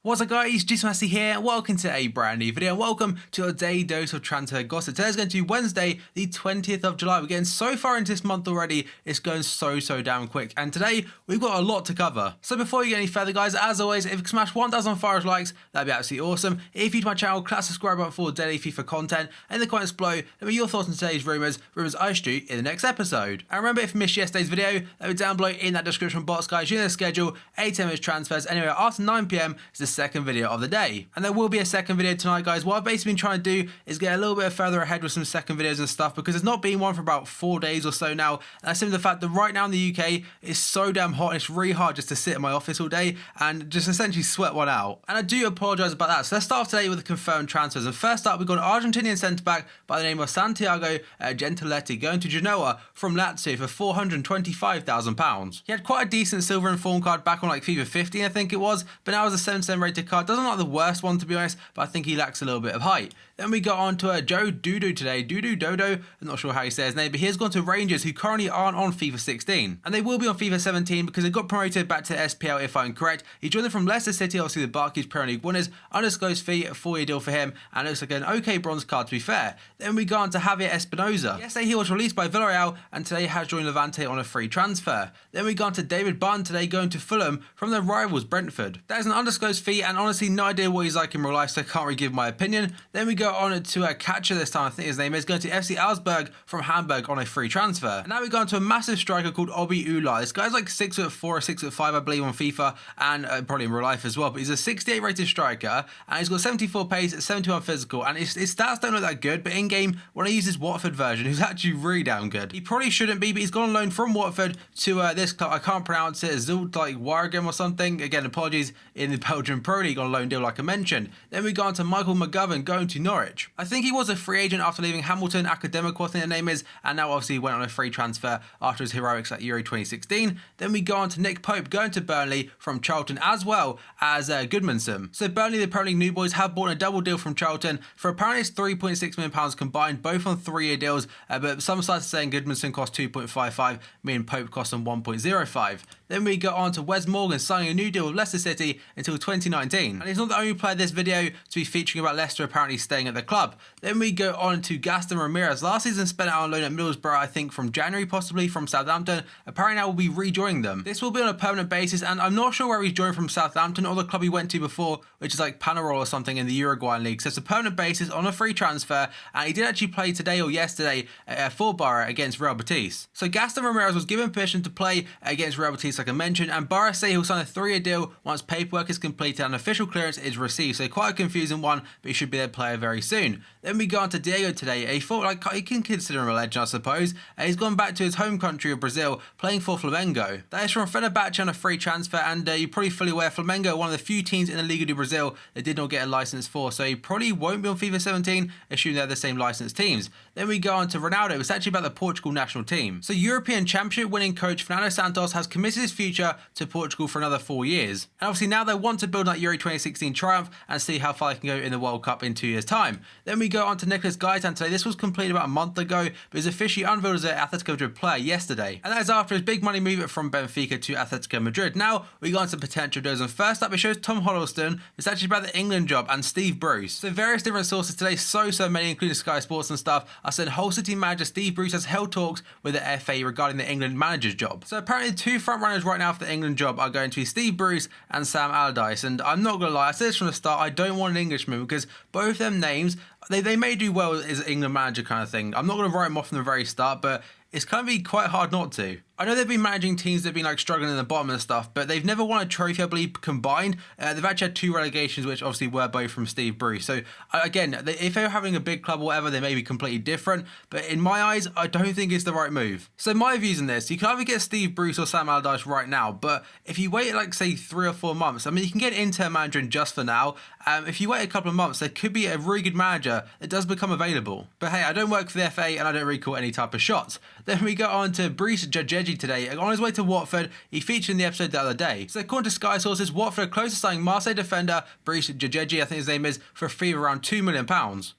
What's up guys, Messi here, welcome to a brand new video, welcome to your daily dose of transfer gossip. Today's going to be Wednesday, the 20th of July. We're getting so far into this month already, it's going so damn quick. And today, we've got a lot to cover. So before we get any further guys, as always, if you can smash 1,000 followers likes, that'd be absolutely awesome. If you're to my channel, class subscribe button for daily FIFA content. In the comments below, let me know your thoughts on today's rumours I should do in the next episode. And remember, if you missed yesterday's video, let me down below in that description box guys, you know the schedule, 8 minutes transfers, anyway after 9 PM is the second video of the day. And there will be a second video tonight guys. What I've basically been trying to do is get a little bit further ahead with some second videos and stuff, because there's not been one for about 4 days or so now, and that's simply the fact that right now in the UK it's so damn hot and it's really hard just to sit in my office all day and just essentially sweat one out. And I do apologise about that. So let's start off today with the confirmed transfers, and first up we've got an Argentinian centre back by the name of Santiago Gentiletti going to Genoa from Lazio for £425,000. He had quite a decent silver informed card back on like FIFA 15 I think it was, but now as a 7% rated card doesn't look like the worst one to be honest, but I think he lacks a little bit of height. Then we got on to Joe Dudu today. Dodo, I'm not sure how he says his name, but he's gone to Rangers, who currently aren't on FIFA 16. And they will be on FIFA 17 because they got promoted back to SPL if I'm correct. He joined them from Leicester City, obviously the Barclays Premier League winners. Undisclosed fee, a 4-year deal for him, and looks like an okay bronze card to be fair. Then we got on to Javier Espinoza. Yesterday he was released by Villarreal, and today has joined Levante on a free transfer. Then we got on to David Bunn today going to Fulham from their rivals Brentford. That is an undisclosed fee, and honestly no idea what he's like in real life, so I can't really give my opinion. Then we go on to a catcher this time, I think his name is, going to FC Augsburg from Hamburg on a free transfer. And now we go on to a massive striker called Obi Ula. This guy's like 6'4" or 6'5" I believe on FIFA, and probably in real life as well, but he's a 68 rated striker, and he's got 74 pace, 71 physical, and his stats don't look that good, but in game when I use his Watford version, he's actually really damn good. He probably shouldn't be, but he's gone on loan from Watford to this club, I can't pronounce it, Zult like Waregem or something, again apologies, in the Belgian Pro League on a loan deal like I mentioned. Then we go on to Michael McGovern going to Norwich. I think he was a free agent after leaving Hamilton Academical, I think the name is, and now obviously went on a free transfer after his heroics at Euro 2016. Then we go on to Nick Pope going to Burnley from Charlton, as well as Goodmanson. So Burnley, the Premier League new boys, have bought a double deal from Charlton for apparently it's £3.6 million combined, both on 3-year deals, but some sites are saying Goodmanson cost 2.55, meaning Pope cost them 1.05. Then we go on to Wes Morgan signing a new deal with Leicester City until 2019. And he's not the only player this video to be featuring about Leicester apparently staying at the club. Then we go on to Gaston Ramirez. Last season spent out on loan at Middlesbrough, I think from January possibly, from Southampton. Apparently now will be rejoining them. This will be on a permanent basis, and I'm not sure where he's joined from Southampton or the club he went to before, which is like Panarol or something in the Uruguayan league. So it's a permanent basis on a free transfer, and he did actually play today or yesterday for Borough against Real Betis. So Gaston Ramirez was given permission to play against Real Betis like I mentioned, and Borough say he'll sign a 3-year deal once paperwork is completed and official clearance is received. So quite a confusing one, but he should be their player very soon. Then we go on to Diego today. He thought like you can consider him a legend I suppose. He's gone back to his home country of Brazil, playing for Flamengo. That is from Fenerbahce on a free transfer, and you're probably fully aware Flamengo are one of the few teams in the Liga do Brazil that did not get a license for, so he probably won't be on FIFA 17, assuming they're the same licensed teams. Then we go on to Ronaldo. It's actually about the Portugal national team. So European Championship winning coach Fernando Santos has committed his future to Portugal for another 4 years. And obviously now they want to build on that Euro 2016 triumph and see how far they can go in the World Cup in 2 years' time. Then we go on to Nicolas Gaitan today. This was completed about a month ago, but is officially unveiled as an Atletico Madrid player yesterday. And that is after his big money move from Benfica to Atletico Madrid. Now we go on to potential deals, and first up it shows Tom Hiddleston. It's actually about the England job and Steve Bruce. So various different sources today, so many, including Sky Sports and stuff, are saying Hull City manager Steve Bruce has held talks with the FA regarding the England manager's job. So apparently the two front runners right now for the England job are going to be Steve Bruce and Sam Allardyce, and I'm not gonna lie, I said this from the start, I don't want an Englishman because both them names, they may do well as England manager kind of thing. I'm not going to write them off from the very start, but it's going to be quite hard not to. I know they've been managing teams that have been like struggling in the bottom and stuff, but they've never won a trophy, I believe, combined. They've actually had 2 relegations, which obviously were both from Steve Bruce. So again, if they're having a big club or whatever, they may be completely different. But in my eyes, I don't think it's the right move. So my views on this, you can either get Steve Bruce or Sam Allardyce right now, but if you wait like say 3 or 4 months, I mean, you can get Inter manager in just for now. If you wait a couple of months, there could be a really good manager that does become available. But hey, I don't work for the FA and I don't really call any type of shots. Then we go on to Brice Djadji today. On his way to Watford, he featured in the episode the other day. So according to Sky sources, Watford are close to signing Marseille defender Brice Djadji, I think his name is, for a fee of around £2 million.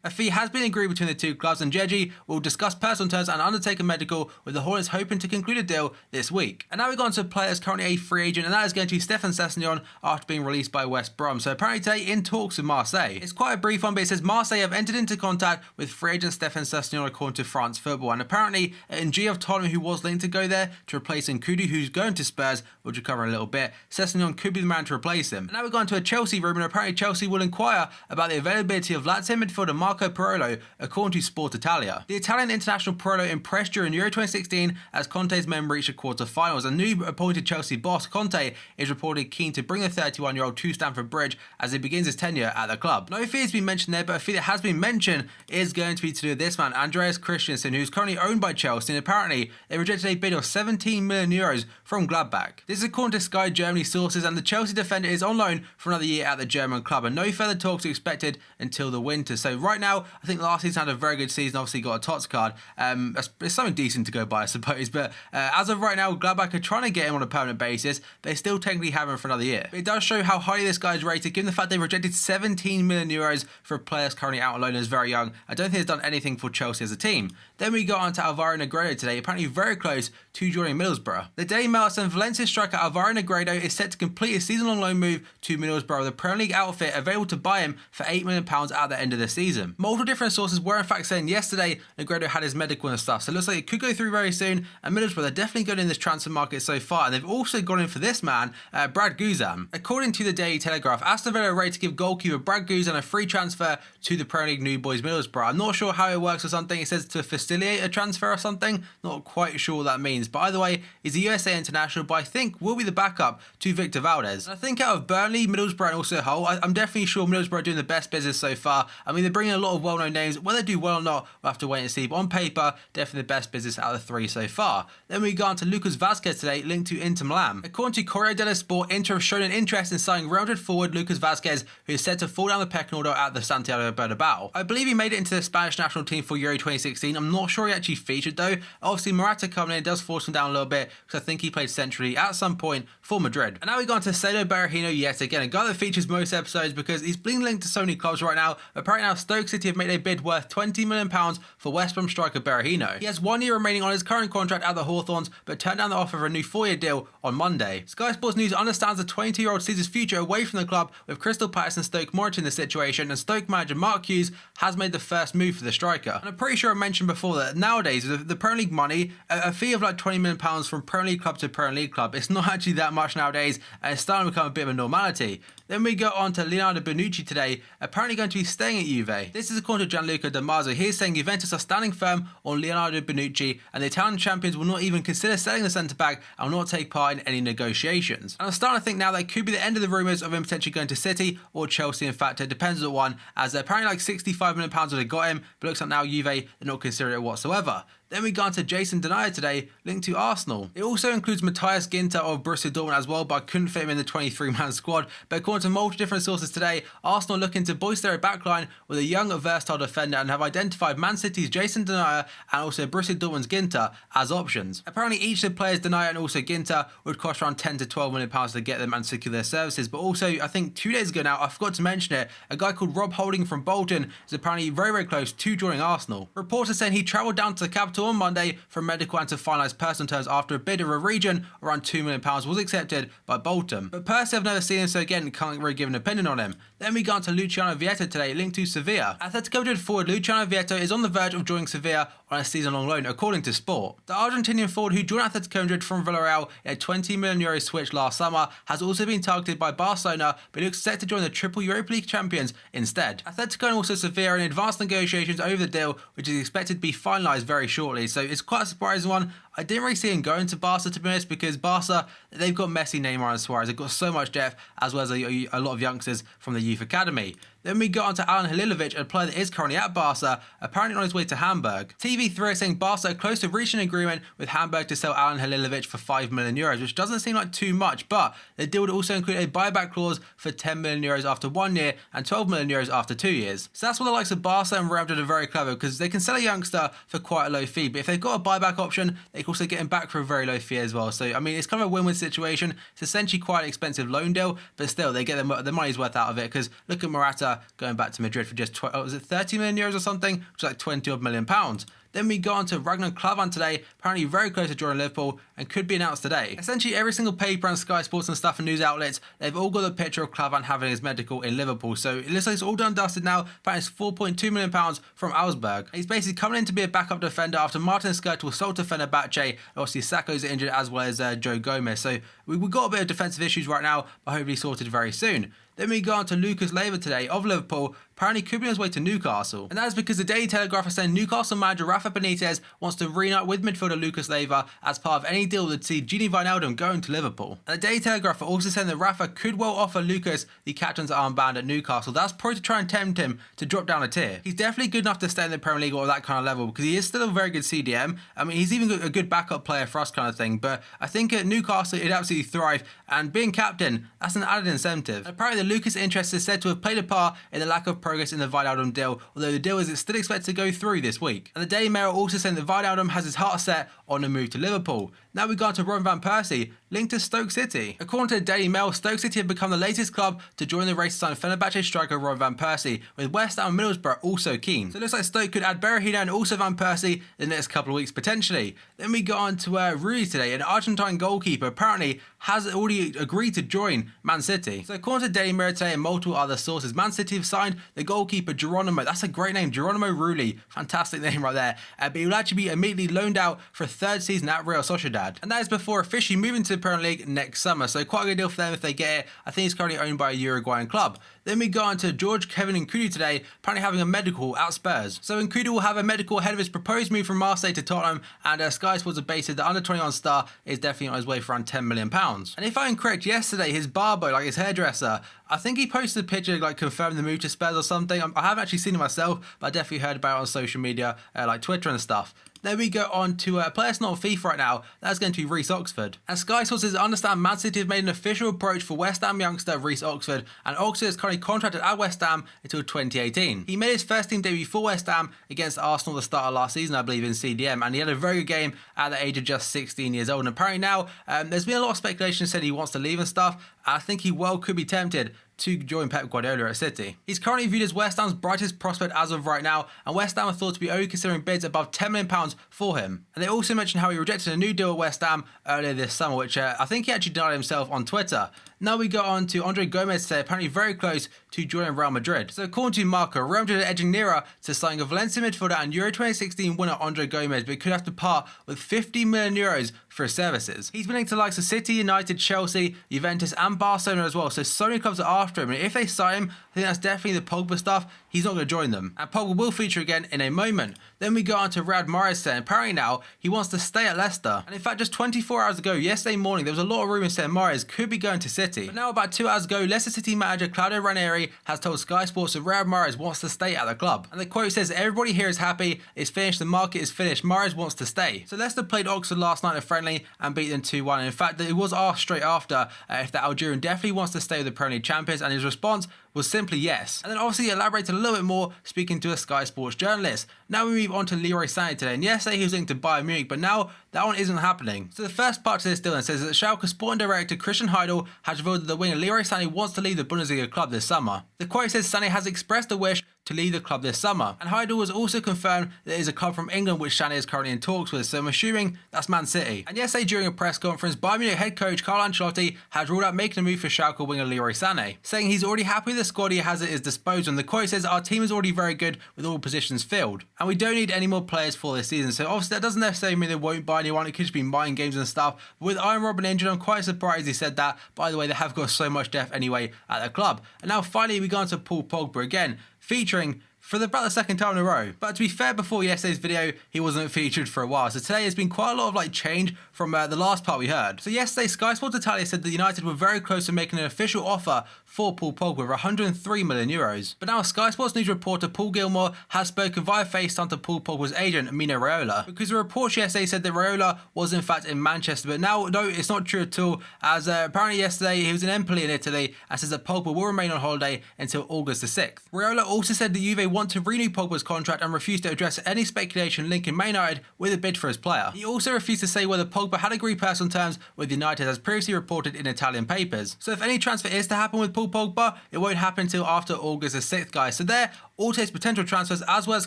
A fee has been agreed between the two clubs, and Djadji will discuss personal terms and undertake a medical, with the Hornets hoping to conclude a deal this week. And now we go on to a player that's currently a free agent, and that is going to be Stefan Sessegnon after being released by West Brom. So apparently today in talks with Marseille. It's quite a brief one, but it says Marseille have entered into contact with free agent Stefan Sessegnon according to France Football. And apparently Ng of Tottenham, who was linked to go there to replace Nkudu, who's going to Spurs, which we'll cover in a little bit, Sessegnon could be the man to replace him. And now we're going to a Chelsea room, and apparently Chelsea will inquire about the availability of Lazio midfielder Marco Parolo, according to Sport Italia. The Italian international Parolo impressed during Euro 2016 as Conte's men reached the quarter-finals. A new appointed Chelsea boss, Conte, is reported keen to bring the 31-year-old to Stamford Bridge as he begins his tenure at the club. No fee has been mentioned there, but a fee that has been mentioned is going to be to do with this man, Andreas Christensen, who's currently owned by Chelsea, and apparently they rejected a bid of €17 million from Gladbach. This is according to Sky Germany sources, and the Chelsea defender is on loan for another year at the German club, and no further talks are expected until the winter. So right now, I think last season had a very good season, obviously got a TOTS card. It's something decent to go by, I suppose, but as of right now, Gladbach are trying to get him on a permanent basis. They still technically have him for another year. But it does show how highly this guy is rated, given the fact they rejected €17 million for a player currently out on loan and is very young. I don't think he's done anything for Chelsea as a team. Then we got on to Alvaro Negredo today, apparently very close to joining Middlesbrough. The Daily Mail said Valencia striker Alvaro Negredo is set to complete his season-long loan move to Middlesbrough, the Premier League outfit available to buy him for £8 million at the end of the season. Multiple different sources were in fact saying yesterday Negredo had his medical and stuff, so it looks like it could go through very soon, and Middlesbrough are definitely good in this transfer market so far, and they've also gone in for this man, Brad Guzan. According to the Daily Telegraph, Aston Villa are ready to give goalkeeper Brad Guzan a free transfer to the Premier League New Boys Middlesbrough. I'm not sure how it works or something. It says to facilitate a transfer or something. Not quite sure what that means. But either way, he's a USA international, but I think will be the backup to Victor Valdez. And I think out of Burnley, Middlesbrough and also Hull, I'm definitely sure Middlesbrough are doing the best business so far. I mean, they're bringing a lot of well-known names. Whether they do well or not, we'll have to wait and see. But on paper, definitely the best business out of the three so far. Then we go on to Lucas Vazquez today, linked to Inter Milan. According to Corriere dello Sport, Inter have shown an interest in signing Real Madrid forward Lucas Vazquez, who is said to fall down the pecking order at the Santiago Bernabeu. I believe he made it into the Spanish national team for Euro 2016. I'm not sure he actually featured though. Obviously, Morata coming in does force him down a little bit, because I think he played centrally at some point for Madrid. And now we go on to Cedro Berahino yet again, a guy that features most episodes because he's being linked to so many clubs right now. Apparently now Stoke City have made a bid worth £20 million for West Brom striker Berahino. He has 1 year remaining on his current contract at the Hawthorns, but turned down the offer of a new 4-year deal on Monday. Sky Sports News understands the 22-year-old sees his future away from the club, with Crystal Palace and Stoke monitoring the situation, and Stoke manager Mark Hughes has made the first move for the striker. And I'm pretty sure I mentioned before that nowadays, with the Premier League money, a fee of like £20 million from Premier League club to Premier League club, it's not actually that much nowadays, and it's starting to become a bit of a normality. Then we go on to Leonardo Bonucci today, apparently going to be staying at Juve. This is according to Gianluca Di Marzio. He is saying Juventus are standing firm on Leonardo Bonucci, and the Italian champions will not even consider selling the centre-back and will not take part in any negotiations. And I'm starting to think now that it could be the end of the rumours of him potentially going to City or Chelsea. In fact, it depends on one, as they're apparently like £65 million would have got him, but looks like now Juve are not considering it whatsoever. Then we go on to Jason Denayer today, linked to Arsenal. It also includes Matthias Ginter of Borussia Dortmund as well, but I couldn't fit him in the 23-man squad. But according to multiple different sources today, Arsenal are looking to bolster their backline with a young, versatile defender and have identified Man City's Jason Denayer and also Borussia Dortmund's Ginter as options. Apparently, each of the players, Denayer and also Ginter, would cost around £10 to £12 million to get them and secure their services. But also, I think 2 days ago now, I forgot to mention it, a guy called Rob Holding from Bolton is apparently very, very close to joining Arsenal. Reports are saying he travelled down to the capital on Monday for medical and to finalise personal terms after a bid of a region around £2 million was accepted by Bolton. But Persie have never seen him, so again can't really give an opinion on him. Then we go on to Luciano Vietto today, linked to Sevilla. Atletico Madrid forward Luciano Vietto is on the verge of joining Sevilla on a season-long loan, according to Sport. The Argentinian forward, who joined Atletico Madrid from Villarreal in a €20 million switch last summer, has also been targeted by Barcelona, but looks set to join the triple Europa League champions instead. Atletico and also Sevilla are in advanced negotiations over the deal, which is expected to be finalised very shortly, so it's quite a surprising one. I didn't really see him going to Barca, to be honest, because Barca, they've got Messi, Neymar and Suarez. They've got so much depth, as well as a lot of youngsters from the youth academy. Then we got on to Alen Halilovic, a player that is currently at Barca, apparently on his way to Hamburg. TV3 is saying Barca are close to reaching an agreement with Hamburg to sell Alen Halilovic for €5 million, which doesn't seem like too much, but the deal would also include a buyback clause for €10 million after 1 year and €12 million after 2 years. So that's what the likes of Barca and Real Madrid are very clever, because they can sell a youngster for quite a low fee, but if they've got a buyback option, they can also get him back for a very low fee as well. So, I mean, it's kind of a win-win situation. It's essentially quite an expensive loan deal, but still, they get the money's worth out of it, because look at Morata going back to Madrid for just was it €30 million or something, which is like 20 odd million pounds. Then we go on to Ragnar Klavan today, apparently very close to joining Liverpool and could be announced today. Essentially every single paper and Sky Sports and stuff and news outlets, they've all got a picture of Klavan having his medical in Liverpool. So it looks like it's all done and dusted now. Apparently it's £4.2 million from Augsburg. He's basically coming in to be a backup defender after Martin Skrtel sold to Fenerbahce. Obviously Sakho's injured as well as Joe Gomez. So we've got a bit of defensive issues right now, but hopefully sorted very soon. Then we go on to Lucas Leiva today of Liverpool, apparently could be on his way to Newcastle. And that is because the Daily Telegraph is saying Newcastle manager Rafa Benitez wants to reunite with midfielder Lucas Leiva as part of any deal that would see Gini Wijnaldum going to Liverpool. And the Daily Telegraph are also saying that Rafa could well offer Lucas the captain's armband at Newcastle. That's probably to try and tempt him to drop down a tier. He's definitely good enough to stay in the Premier League or that kind of level, because he is still a very good CDM. I mean, he's even a good backup player for us kind of thing, but I think at Newcastle he'd absolutely thrive, and being captain, that's an added incentive. And apparently the Lucas interest is said to have played a part in the lack of progress in the Wijnaldum deal, although the deal is still expected to go through this week. And the Daily Mail also saying that Wijnaldum has his heart set on a move to Liverpool. Now we go on to Robin van Persie, linked to Stoke City. According to the Daily Mail, Stoke City have become the latest club to join the race to sign Fenerbahce striker Robin van Persie, with West Ham and Middlesbrough also keen. So it looks like Stoke could add Berahino and also Van Persie in the next couple of weeks potentially. Then we go on to Rui today, an Argentine goalkeeper apparently has already agreed to join Man City. So according to Daily Mail today and multiple other sources, Man City have signed the goalkeeper Geronimo. That's a great name, Geronimo Rulli. Fantastic name right there. But he will actually be immediately loaned out for a third season at Real Sociedad. And that is before officially moving to the Premier League next summer. So quite a good deal for them if they get it. I think he's currently owned by a Uruguayan club. Then we go on to George Kevin Nkudu today, apparently having a medical at Spurs. So Nkudu will have a medical ahead of his proposed move from Marseille to Tottenham, and Sky Sports have based the under-21 star is definitely on his way for around £10 million. And if I'm correct, yesterday his barber, like his hairdresser, I think he posted a picture like confirming the move to Spurs or something. I haven't actually seen it myself, but I definitely heard about it on social media, like Twitter and stuff. Then we go on to a player that's not on FIFA right now. That's going to be Reece Oxford. And Sky sources understand Man City have made an official approach for West Ham youngster Reece Oxford, and Oxford is currently contracted at West Ham until 2018. He made his first team debut for West Ham against Arsenal at the start of last season, I believe, in CDM, and he had a very good game at the age of just 16 years old. And apparently now, there's been a lot of speculation said he wants to leave and stuff. I think he well could be tempted to join Pep Guardiola at City. He's currently viewed as West Ham's brightest prospect as of right now, and West Ham are thought to be only considering bids above £10 million for him. And they also mentioned how he rejected a new deal at West Ham earlier this summer, which I think he actually denied himself on Twitter. Now we go on to Andre Gomes today, apparently very close to joining Real Madrid. So according to Marco, Real Madrid are edging nearer to signing a Valencia midfielder and Euro 2016 winner Andre Gomes, but could have to part with €50 million for his services. He's been linked to the likes of City, United, Chelsea, Juventus and Barcelona as well, so many clubs are after him, and if they sign him, I think that's definitely the Pogba stuff. He's not going to join them. And Pogba will feature again in a moment. Then we go on to Riyad Mahrez saying apparently now he wants to stay at Leicester. And in fact, just 24 hours ago, yesterday morning, there was a lot of rumours saying Mahrez could be going to City. But now about 2 hours ago, Leicester City manager Claudio Ranieri has told Sky Sports that Riyad Mahrez wants to stay at the club. And the quote says, "Everybody here is happy, it's finished, the market is finished, Mahrez wants to stay." So Leicester played Oxford last night in a friendly and beat them 2-1. And in fact, it was asked straight after if the Algerian definitely wants to stay with the Premier League champions, and his response was simply yes. And then obviously he elaborated a little bit more, speaking to a Sky Sports journalist. Now we move on to Leroy Sané today, and yesterday he was linked to Bayern Munich, but now that one isn't happening. So the first part to this deal then says that Schalke sporting director Christian Heidel has revealed that the winger Leroy Sané wants to leave the Bundesliga club this summer. The quote says Sané has expressed a wish to leave the club this summer, and Heidel has also confirmed that it is a club from England which Sané is currently in talks with, so I'm assuming that's Man City. And yesterday during a press conference, Bayern Munich head coach Carlo Ancelotti has ruled out making a move for Schalke winger Leroy Sané, saying he's already happy with the squad he has at his disposal, and the quote says our team is already very good with all positions filled, and we don't need any more players for this season. So obviously that doesn't necessarily mean they won't buy anyone, it could just be mind games and stuff. But with Iron Robin injured, I'm quite surprised he said that. By the way, they have got so much depth anyway at the club. And now finally we go on to Paul Pogba again, featuring for about the second time in a row. But to be fair, before yesterday's video, he wasn't featured for a while. So today has been quite a lot of change from the last part we heard. So yesterday, Sky Sports Italia said that United were very close to making an official offer for Paul Pogba with 103 million euros. But now Sky Sports News reporter Paul Gilmore has spoken via FaceTime to Paul Pogba's agent, Mino Raiola, because the report yesterday said that Raiola was in fact in Manchester. But now, no, it's not true at all, as apparently yesterday he was in Empoli in Italy and says that Pogba will remain on holiday until August the 6th. Raiola also said the Juve want to renew Pogba's contract and refused to address any speculation linking Man United with a bid for his player. He also refused to say whether Pogba had agreed personal terms with United, as previously reported in Italian papers. So if any transfer is to happen with Paul Pogba, it won't happen until after August the 6th, guys. So there, all takes potential transfers as well as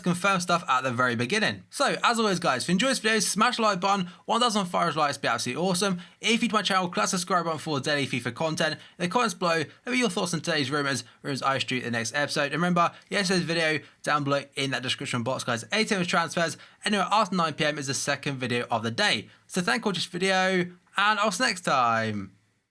confirmed stuff at the very beginning. So as always, guys, if you enjoyed this video, smash the like button. 1,000 followers likes be absolutely awesome. If you're to my channel, click the subscribe button for daily FIFA content. In the comments below, let me your thoughts on today's rumours I shoot in the next episode. And remember, yesterday's video down below in that description box, guys. 8 a.m. transfers. Anyway, after 9 p.m. is the second video of the day. So thank you for watching this video, and I'll see you next time.